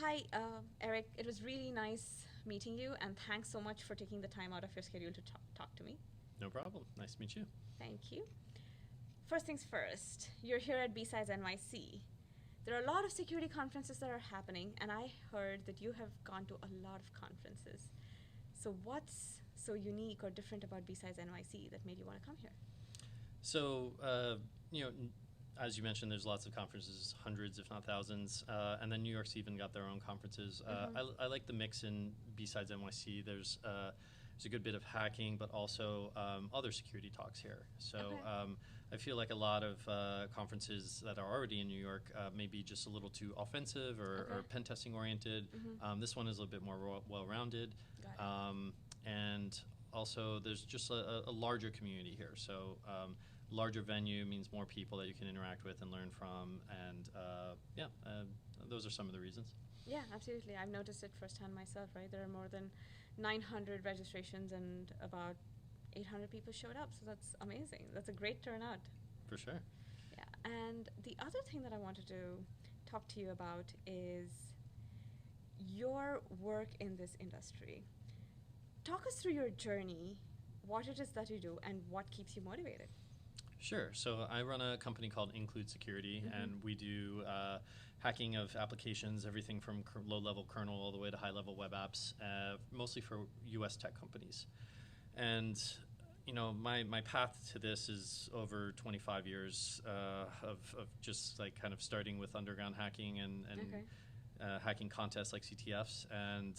Hi, Eric. It was really nice meeting you, and thanks so much for taking the time out of your schedule to talk to me. No problem. Nice to meet you. Thank you. First things first, you're here at BSides NYC. There are a lot of security conferences that are happening, and I heard that you have gone to a lot of conferences. So, what's so unique or different about BSides NYC that made you want to come here? So, you know, as you mentioned, there's lots of conferences, hundreds, if not thousands, and then New York's even got their own conferences. I like the mix in BSides NYC. There's a good bit of hacking, but also other security talks here. So Okay. I feel like a lot of conferences that are already in New York may be just a little too offensive or pen testing oriented. This one is a little bit more well-rounded. Got it. And also, there's just a larger community here. So larger venue means more people that you can interact with and learn from. And those are some of the reasons. Yeah, absolutely. I've noticed it firsthand myself, right? There are more than 900 registrations and about 800 people showed up, so that's amazing. That's a great turnout. For sure. Yeah, and the other thing that I wanted to talk to you about is your work in this industry. Talk us through your journey, what it is that you do, and what keeps you motivated. Sure. So I run a company called Include Security, and we do hacking of applications, everything from low-level kernel all the way to high-level web apps, mostly for U.S. tech companies. And my path to this is over 25 years of just like kind of starting with underground hacking and hacking contests like CTFs, and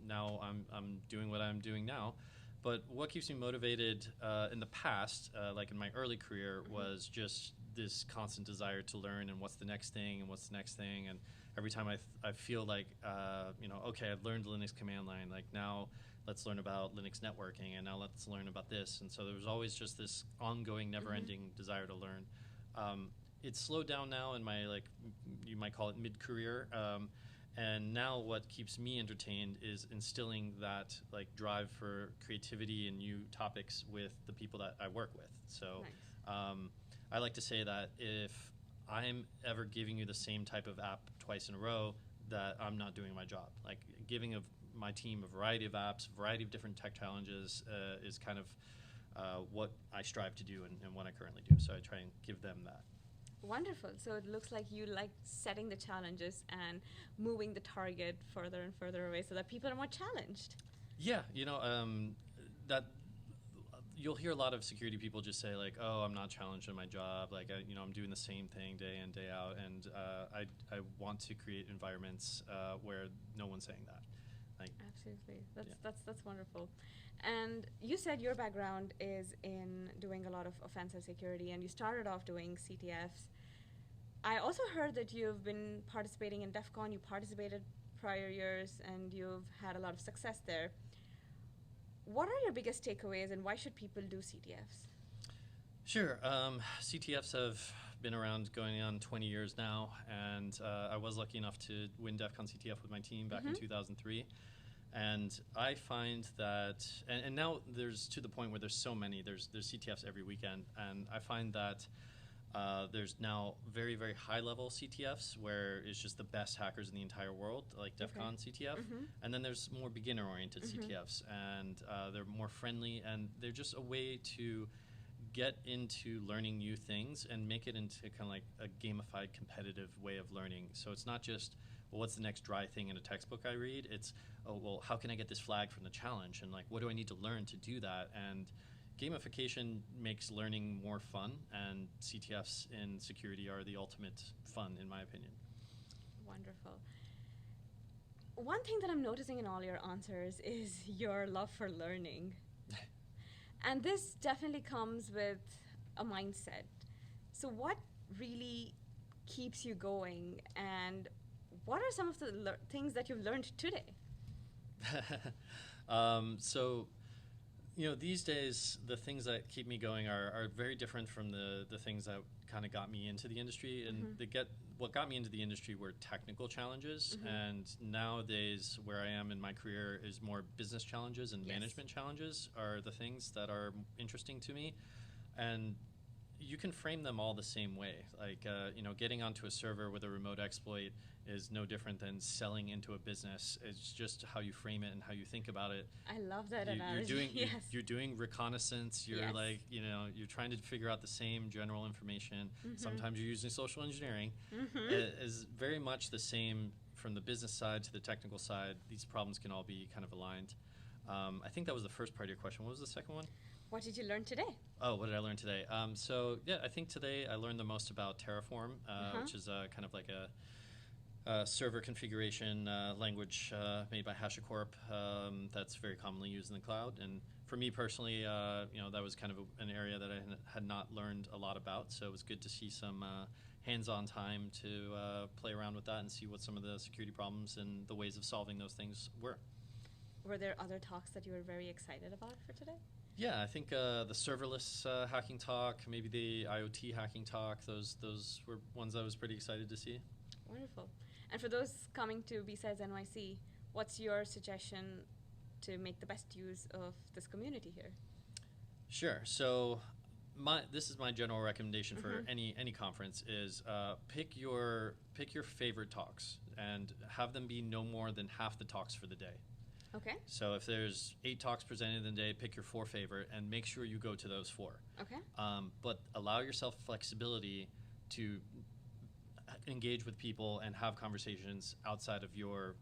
now I'm doing what I'm doing now. But what keeps me motivated in the past, like in my early career, was just this constant desire to learn and what's the next thing and what's the next thing. And every time I feel like, okay, I've learned Linux command line, like now let's learn about Linux networking, and now let's learn about this. And so there was always just this ongoing, never-ending desire to learn. It's slowed down now in my, like, you might call it mid-career. And now what keeps me entertained is instilling that like drive for creativity and new topics with the people that I work with. So I like to say that if I'm ever giving you the same type of app twice in a row, that I'm not doing my job. Like giving my team a variety of apps, a variety of different tech challenges is kind of what I strive to do and what I currently do. So I try and give them that. Wonderful. So it looks like you like setting the challenges and moving the target further and further away so that people are more challenged. Yeah, that you'll hear a lot of security people just say like, "Oh, I'm not challenged in my job. Like, I'm doing the same thing day in day out." And I want to create environments where no one's saying that. Like, Absolutely. That's wonderful. And you said your background is in doing a lot of offensive security, and you started off doing CTFs. I also heard that you've been participating in DEF CON. You participated prior years, and you've had a lot of success there. What are your biggest takeaways, and why should people do CTFs? Sure. CTFs have been around going on 20 years now, and I was lucky enough to win DEF CON CTF with my team back in 2003. And I find that, and now there's to the point where there's so many, there's CTFs every weekend, and I find that there's now very, very high-level CTFs where it's just the best hackers in the entire world, like DEF CON CTF, and then there's more beginner-oriented CTFs, and they're more friendly, and they're just a way to get into learning new things and make it into kind of like a gamified, competitive way of learning. So it's not just, well, what's the next dry thing in a textbook I read? It's, oh, well, how can I get this flag from the challenge? And like, what do I need to learn to do that? And gamification makes learning more fun, and CTFs in security are the ultimate fun, in my opinion. Wonderful. One thing that I'm noticing in all your answers is your love for learning. And this definitely comes with a mindset. So, what really keeps you going, and what are some of the things that you've learned today? So, these days, the things that keep me going are very different from the things that kind of got me into the industry. And what got me into the industry were technical challenges. And nowadays, where I am in my career is more business challenges and management challenges are the things that are interesting to me. And you can frame them all the same way. Like, getting onto a server with a remote exploit is no different than selling into a business. It's just how you frame it and how you think about it. I love that analogy. You're doing reconnaissance. You're you're trying to figure out the same general information. Sometimes you're using social engineering. It is very much the same from the business side to the technical side. These problems can all be kind of aligned. I think that was the first part of your question. What was the second one? What did you learn today? Oh, what did I learn today? I think today I learned the most about Terraform, which is kind of like a server configuration language made by HashiCorp that's very commonly used in the cloud. And for me personally, that was kind of an area that I had not learned a lot about. So it was good to see some hands-on time to play around with that and see what some of the security problems and the ways of solving those things were. Were there other talks that you were very excited about for today? Yeah, I think the serverless hacking talk, maybe the IoT hacking talk, those were ones I was pretty excited to see. Wonderful. And for those coming to BSidesNYC, what's your suggestion to make the best use of this community here? Sure. So this is my general recommendation for any conference is pick your favorite talks and have them be no more than half the talks for the day. Okay. So if there's 8 talks presented in the day, pick your 4 favorite and make sure you go to those 4. Okay. But allow yourself flexibility to engage with people and have conversations outside of your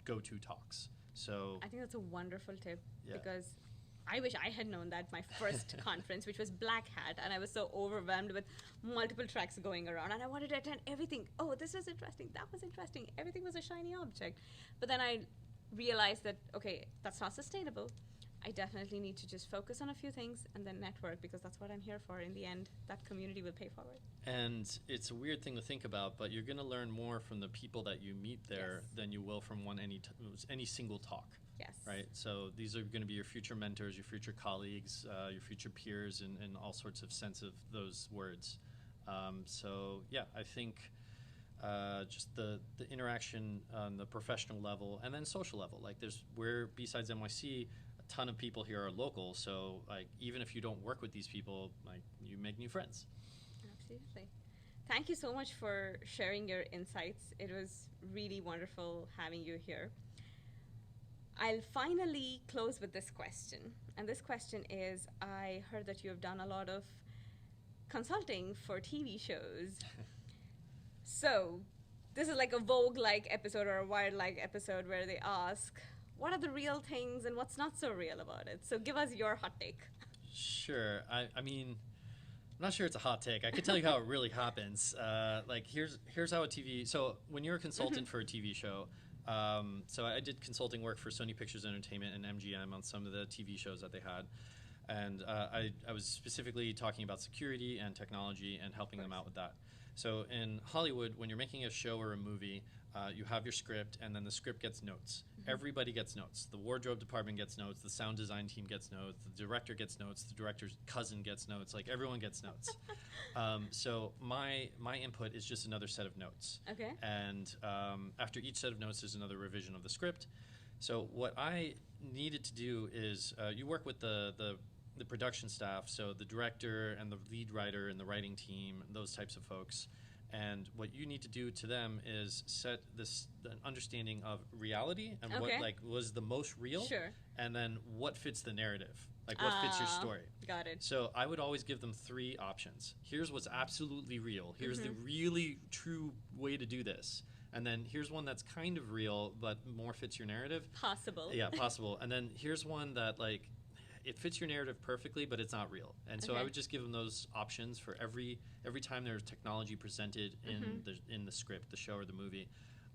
go-to talks. So I think that's a wonderful tip because Yeah. I wish I had known that my first conference, which was Black Hat, and I was so overwhelmed with multiple tracks going around, and I wanted to attend everything. Oh, this was interesting. That was interesting. Everything was a shiny object. But then I realized that, okay, that's not sustainable. I definitely need to just focus on a few things and then network, because that's what I'm here for. In the end, that community will pay forward. And it's a weird thing to think about, but you're going to learn more from the people that you meet there than you will from any single talk. Yes. Right? So these are going to be your future mentors, your future colleagues, your future peers, and all sorts of sense of those words. I think just the interaction on the professional level and then social level. Like we're BSidesNYC, a ton of people here are local, so even if you don't work with these people, you make new friends. Absolutely. Thank you so much for sharing your insights. It was really wonderful having you here. I'll finally close with this question. And this question is, I heard that you have done a lot of consulting for TV shows. So this is like a Vogue-like episode or a Wired-like episode where they ask, what are the real things and what's not so real about it? So give us your hot take. Sure. I mean, I'm not sure it's a hot take. I could tell you how it really happens. Here's how a TV. So when you're a consultant for a TV show, so I did consulting work for Sony Pictures Entertainment and MGM on some of the TV shows that they had. And I was specifically talking about security and technology and helping them out with that. So in Hollywood, when you're making a show or a movie, you have your script, and then the script gets notes. Everybody gets notes. The wardrobe department gets notes. The sound design team gets notes. The director gets notes. The director's cousin gets notes. Everyone gets notes. So my input is just another set of notes. Okay. And after each set of notes, there's another revision of the script. So what I needed to do is you work with the production staff, so the director and the lead writer and the writing team, those types of folks. And what you need to do to them is set an understanding of reality and what was the most real, and then what fits the narrative, what fits your story. Got it. So I would always give them 3 options. Here's what's absolutely real. Here's the really true way to do this. And then here's one that's kind of real but more fits your narrative. Possible. Yeah, possible. And then here's one that it fits your narrative perfectly, but it's not real. And so I would just give them those options for every time there's technology presented in the script, the show or the movie.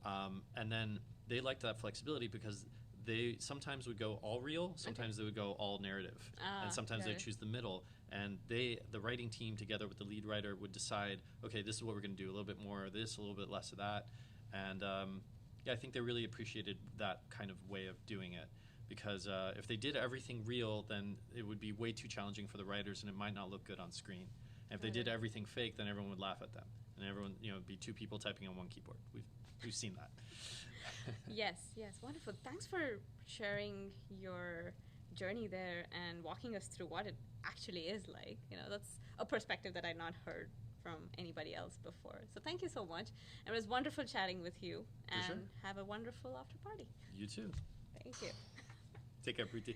And then they liked that flexibility because they sometimes would go all real, sometimes they would go all narrative, and sometimes they'd choose the middle. And the writing team together with the lead writer would decide, okay, this is what we're going to do, a little bit more of this, a little bit less of that. And I think they really appreciated that kind of way of doing it. Because if they did everything real, then it would be way too challenging for the writers, and it might not look good on screen. And if they did everything fake, then everyone would laugh at them, and everyone, it'd be 2 people typing on 1 keyboard. We've seen that. Yes, wonderful. Thanks for sharing your journey there and walking us through what it actually is like. That's a perspective that I'd not heard from anybody else before. So thank you so much. It was wonderful chatting with you. And have a wonderful after party. You too. Thank you. Take care, Preeti.